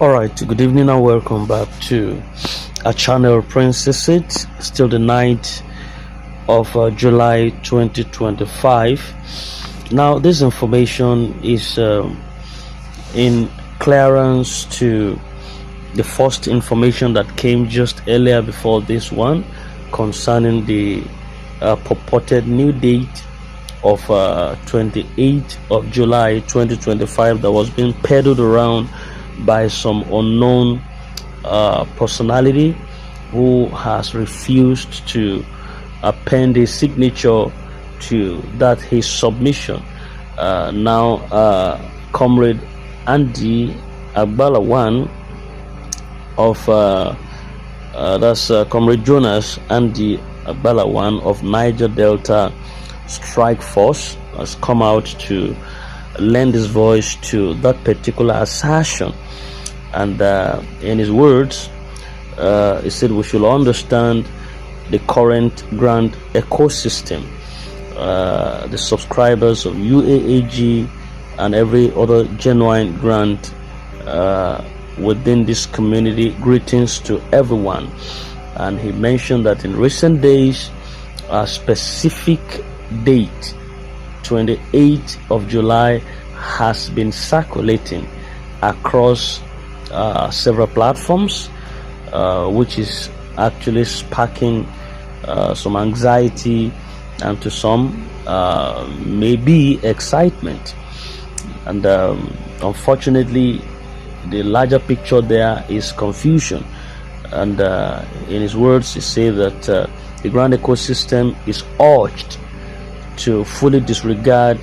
Alright, good evening and welcome back to our channel Princess It. Still the 9th of July 2025. Now, this information is in clearance to the first information that came just earlier before this one concerning the purported new date of 28th of July 2025 that was being peddled around by some unknown personality who has refused to append his signature to that his submission. Comrade Andy Agbalawan of Comrade Jonas Andy Agbalawan of Niger Delta Strike Force has come out to lend his voice to that particular assertion. And in his words, he said we should understand the current grant ecosystem, the subscribers of UAAG and every other genuine grant within this community. Greetings to everyone. And he mentioned that in recent days, a specific date, 28th of July, has been circulating across several platforms, which is actually sparking some anxiety and to some maybe excitement. And unfortunately, the larger picture there is confusion. And in his words, he said that the grand ecosystem is urged to fully disregard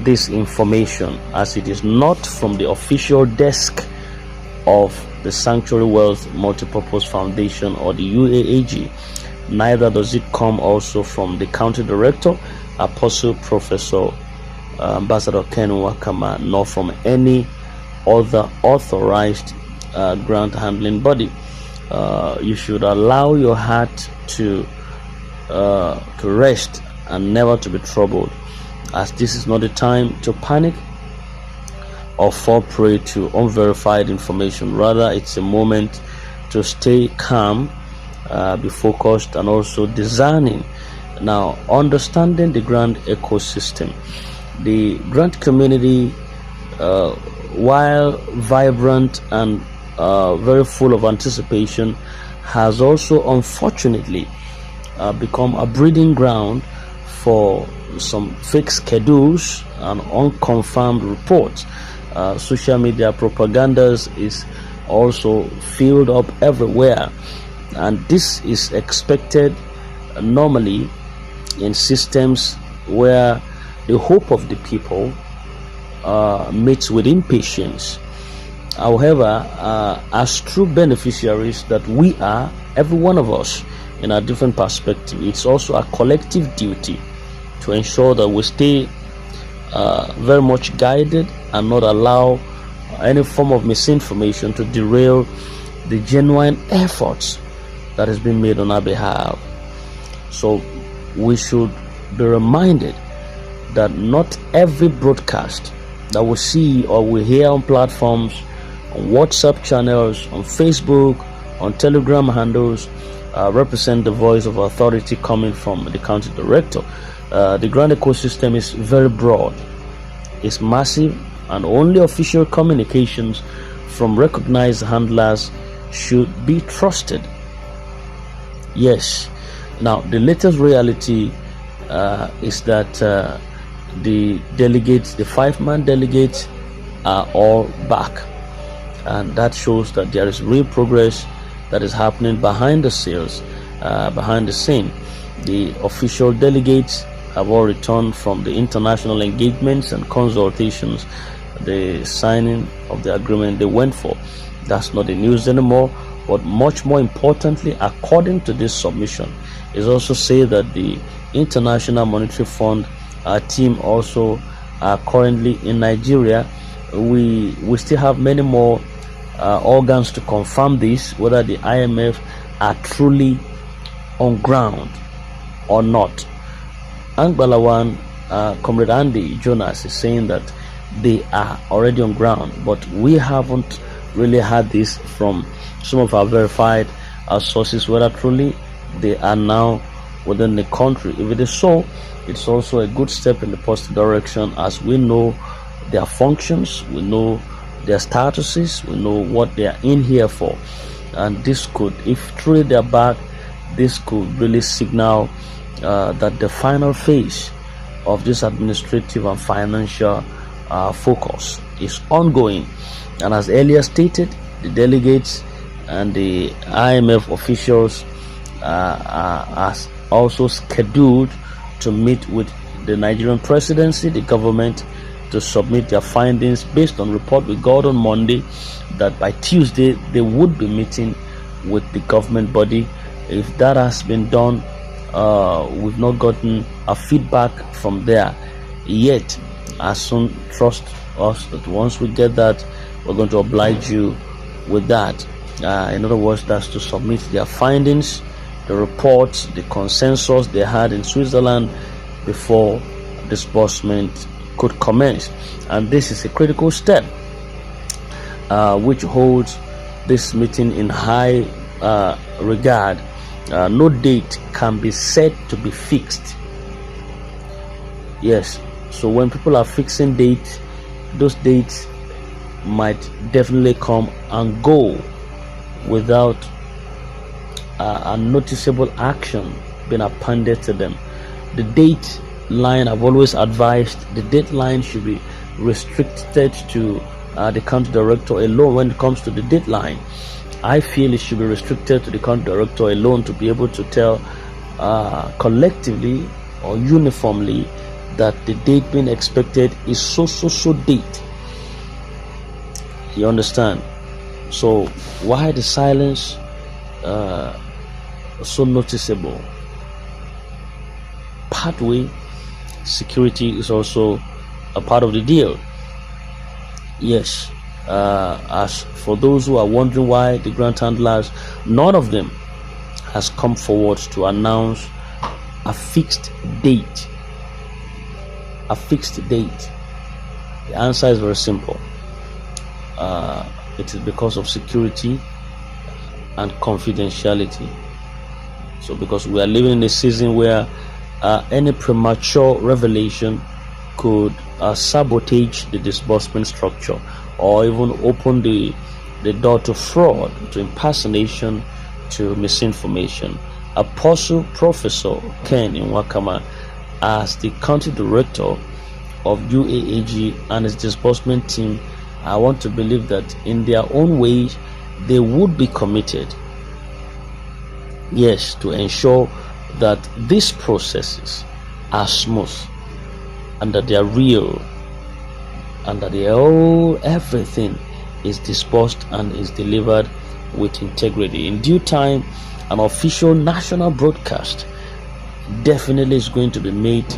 this information, as it is not from the official desk of the Sanctuary Wealth Multipurpose Foundation or the UAAG. Neither does it come also from the county director, Apostle Professor Ambassador Ken Wakama, nor from any other authorized grant handling body. You should allow your heart to rest and never to be troubled, as this is not the time to panic or fall prey to unverified information. Rather, it's a moment to stay calm, be focused, and also discerning. Now, understanding the grant ecosystem. The grant community, while vibrant and very full of anticipation, has also unfortunately become a breeding ground for some fake schedules and unconfirmed reports. Social media propagandas is also filled up everywhere, and this is expected normally in systems where the hope of the people meets with impatience. However, as true beneficiaries that we are, every one of us in a different perspective, it's also a collective duty to ensure that we stay very much guided and not allow any form of misinformation to derail the genuine efforts that has been made on our behalf. So we should be reminded that not every broadcast that we see or we hear on platforms, on WhatsApp channels, on Facebook, on Telegram handles represent the voice of authority coming from the county director. The grant ecosystem is very broad, it's massive, and only official communications from recognized handlers should be trusted. Yes, now the latest reality is that the delegates, the 5-man delegates, are all back, and that shows that there is real progress that is happening behind the scenes. Behind the scene, the official delegates have all returned from the international engagements and consultations, the signing of the agreement they went for. That's not the news anymore. But much more importantly, according to this submission, is also say that the International Monetary Fund team also are currently in Nigeria. We still have many more organs to confirm this, whether the IMF are truly on ground or not. Angbalawan, Comrade Andy Jonas is saying that they are already on ground, but we haven't really had this from some of our verified sources, whether truly they are now within the country. If it is so, it's also a good step in the positive direction, as we know their functions, we know their statuses, we know what they are in here for. And this could, if truly they are back, this could really signal that the final phase of this administrative and financial focus is ongoing. And as earlier stated, the delegates and the IMF officials are also scheduled to meet with the Nigerian presidency, the government, to submit their findings based on report we got on Monday that by Tuesday they would be meeting with the government body. If that has been done, we've not gotten a feedback from there yet. As soon, trust us that once we get that, we're going to oblige you with that. In other words, that's to submit their findings, the reports, the consensus they had in Switzerland before disbursement could commence. And this is a critical step which holds this meeting in high regard. No date can be said to be fixed. Yes, so when people are fixing dates, those dates might definitely come and go without a noticeable action being appended to them. The date line, I've always advised, the deadline should be restricted to the country director alone. When it comes to the deadline, I feel it should be restricted to the country director alone to be able to tell collectively or uniformly that the date being expected is so date. You understand? So why the silence so noticeable? Pathway security is also a part of the deal. Yes, as for those who are wondering why the grant handlers, none of them has come forward to announce a fixed date. A fixed date. The answer is very simple. It is because of security and confidentiality. So because we are living in a season where any premature revelation could sabotage the disbursement structure, or even open the door to fraud, to impersonation, to misinformation. Apostle Professor Ken Nwakama, as the country director of UAAG and his disbursement team, I want to believe that in their own ways they would be committed, yes, to ensure that these processes are smooth and that they are real and that everything is disbursed and is delivered with integrity. In due time, an official national broadcast definitely is going to be made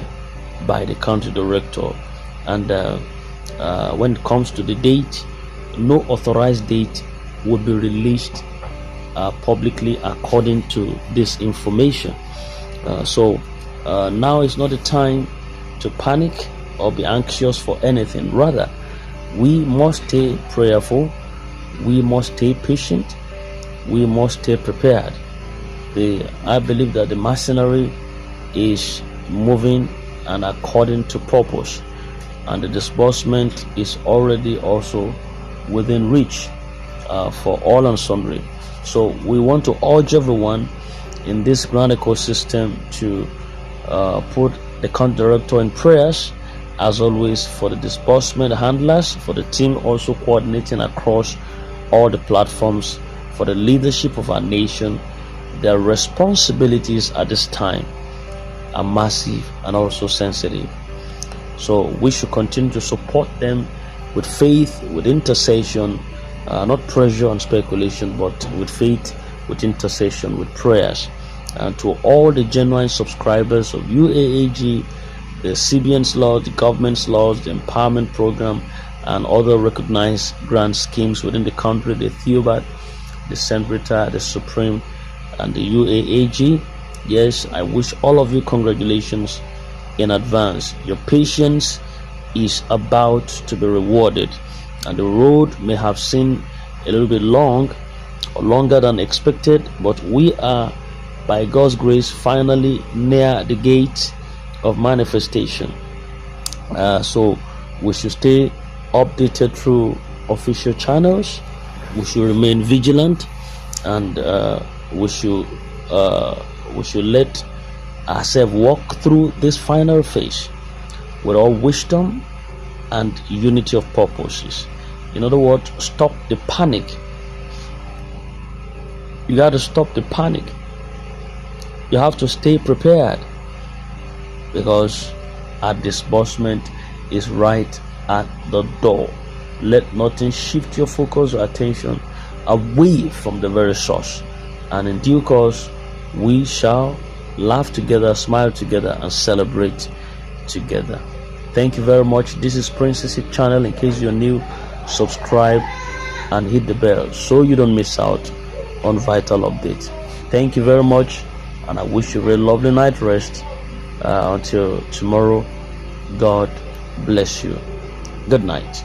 by the country director, and when it comes to the date, no authorized date will be released publicly according to this information. So now is not the time to panic or be anxious for anything. Rather, we must stay prayerful, we must stay patient, we must stay prepared. I believe that the machinery is moving and according to purpose, and the disbursement is already also within reach for all and sundry. So we want to urge everyone in this grand ecosystem to put the country director in prayers, as always, for the disbursement handlers, for the team also coordinating across all the platforms, for the leadership of our nation. Their responsibilities at this time are massive and also sensitive. So we should continue to support them with faith, with intercession, not pressure and speculation, but with faith, with intercession, with prayers. And to all the genuine subscribers of UAAG, the CBN's laws, the government's laws, the empowerment program, and other recognized grant schemes within the country, the THEOBAT, the Centrita, the Supreme, and the UAAG, yes, I wish all of you congratulations in advance. Your patience is about to be rewarded, and the road may have seen a little bit long, or longer than expected, but we are, by God's grace, finally near the gate of manifestation. So we should stay updated through official channels. We should remain vigilant, and we should let ourselves walk through this final phase with all wisdom and unity of purposes. In other words, stop the panic. You got to stop the panic. You have to stay prepared, because our disbursement is right at the door. Let nothing shift your focus or attention away from the very source, and in due course we shall laugh together, smile together, and celebrate together. Thank you very much. This is Princess channel. In case you're new, subscribe and hit the bell so you don't miss out on vital updates. Thank you very much, and I wish you a very lovely night rest. Until tomorrow, God bless you. Good night.